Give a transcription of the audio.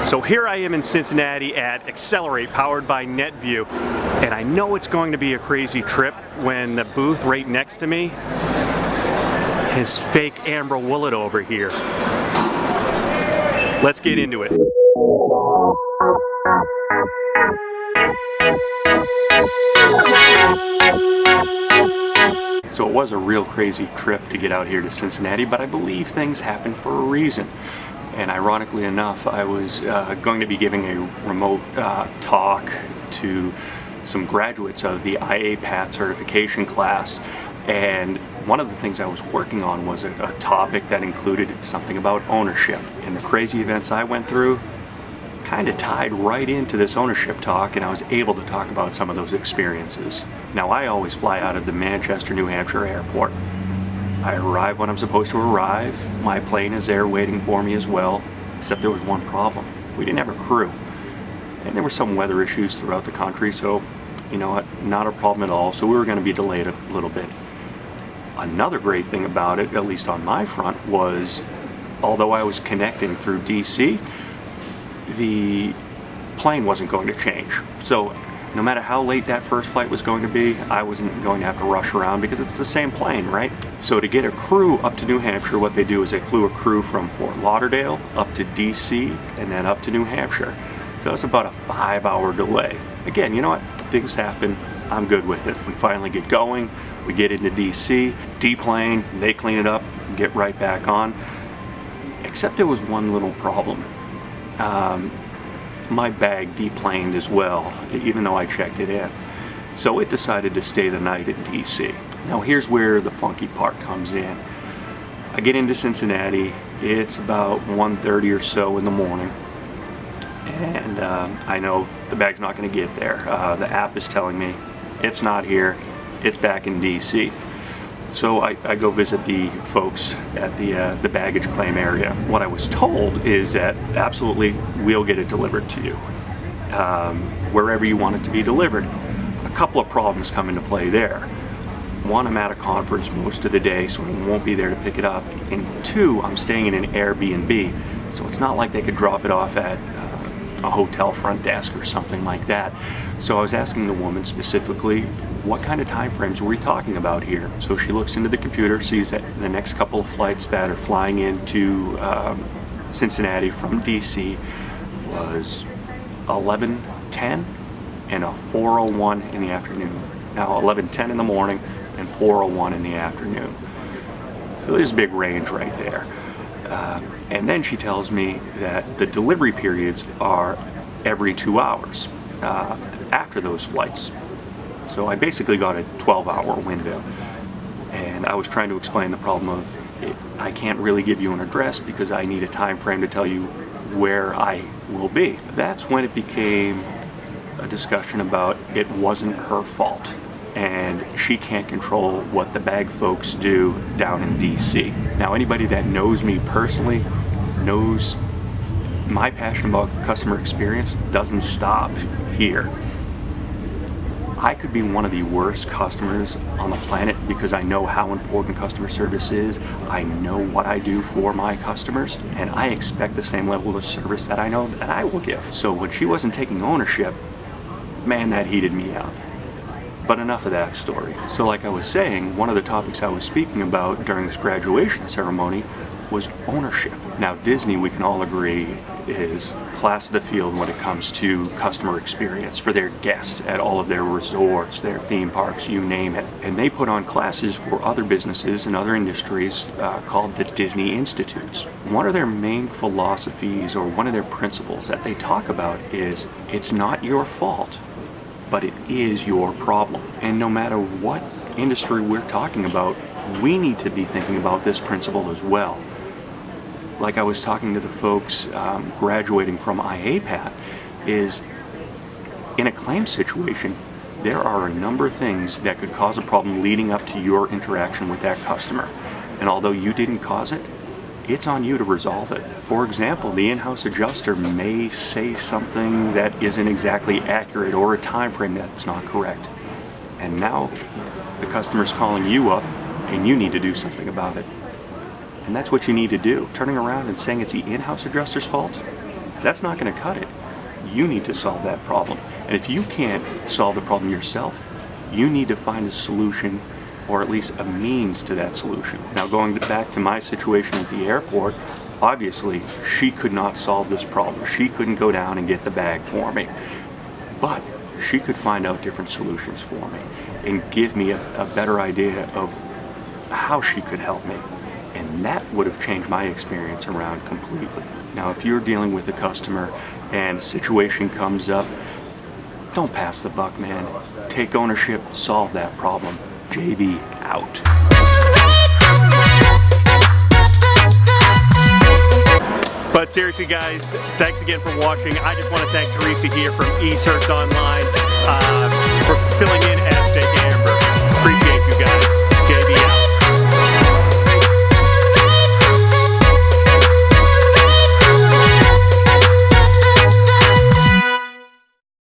So here I am in Cincinnati at Accelerate, powered by NetVU, and I know it's going to be a crazy trip when the booth right next to me is fake Amber Woolet over here. Let's get into it. So it was a real crazy trip to get out here to Cincinnati, but I believe things happen for a reason. And ironically enough, I was going to be giving a remote talk to some graduates of the IAPath certification class. And one of the things I was working on was a topic that included something about ownership. And the crazy events I went through kind of tied right into this ownership talk, and I was able to talk about some of those experiences. Now, I always fly out of the Manchester, New Hampshire airport. I arrive when I'm supposed to arrive. My plane is there waiting for me as well, except there was one problem. We didn't have a crew. And there were some weather issues throughout the country, so, you know what, not a problem at all. So we were going to be delayed a little bit. Another great thing about it, at least on my front, was although I was connecting through DC, the plane wasn't going to change. So no matter how late that first flight was going to be, I wasn't going to have to rush around because it's the same plane, right? So to get a crew up to New Hampshire, what they do is they flew a crew from Fort Lauderdale up to DC and then up to New Hampshire. So it's about a 5-hour delay. Again, you know what? Things happen. I'm good with it. We finally get going. We get into DC, deplane, they clean it up, get right back on. Except there was one little problem. My bag deplaned as well, even though I checked it in. So it decided to stay the night at DC. Now here's where the funky part comes in. I get into Cincinnati, it's about 1:30 or so in the morning, and I know the bag's not going to get there. The app is telling me it's not here, it's back in DC. So I go visit the folks at the baggage claim area. What I was told is that absolutely we'll get it delivered to you, wherever you want it to be delivered. A couple of problems come into play there. One, I'm at a conference most of the day, so I won't be there to pick it up. And two, I'm staying in an Airbnb, so it's not like they could drop it off at a hotel front desk or something like that. So I was asking the woman specifically, what kind of time frames were we talking about here? So she looks into the computer, sees that the next couple of flights that are flying into Cincinnati from DC was 11:10 and a 4:01 in the afternoon. Now 11:10 in the morning and 4:01 in the afternoon. So there's a big range right there. And then she tells me that the delivery periods are every 2 hours after those flights. So I basically got a 12-hour window. And I was trying to explain the problem of I can't really give you an address because I need a time frame to tell you where I will be. That's when it became a discussion about it wasn't her fault, and she can't control what the bag folks do down in DC. Now, anybody that knows me personally knows my passion about customer experience doesn't stop here. I could be one of the worst customers on the planet because I know how important customer service is. I know what I do for my customers, and I expect the same level of service that I know that I will give. So when she wasn't taking ownership, man, that heated me up. But enough of that story. So like I was saying, one of the topics I was speaking about during this graduation ceremony was ownership. Now, Disney, we can all agree, is class of the field when it comes to customer experience for their guests at all of their resorts, their theme parks, you name it. And they put on classes for other businesses and other industries called the Disney Institutes. One of their main philosophies, or one of their principles that they talk about, is it's not your fault, but it is your problem. And no matter what industry we're talking about, we need to be thinking about this principle as well. Like I was talking to the folks graduating from IAPath, is in a claim situation, there are a number of things that could cause a problem leading up to your interaction with that customer. And although you didn't cause it, it's on you to resolve it. For example, the in-house adjuster may say something that isn't exactly accurate or a time frame that's not correct. And now the customer's calling you up and you need to do something about it. And that's what you need to do. Turning around and saying it's the in-house adjuster's fault, That's not going to cut it. You need to solve that problem. And if you can't solve the problem yourself, you need to find a solution, or at least a means to that solution. Now, going back to my situation at the airport, obviously she could not solve this problem. She couldn't go down and get the bag for me. But she could find out different solutions for me and give me a better idea of how she could help me. And that would have changed my experience around completely. Now, if you're dealing with a customer and a situation comes up, don't pass the buck, man. Take ownership, solve that problem. JB out. But seriously, guys, thanks again for watching. I just want to thank Teresa here from eSearch Online for filling in as Big Amber.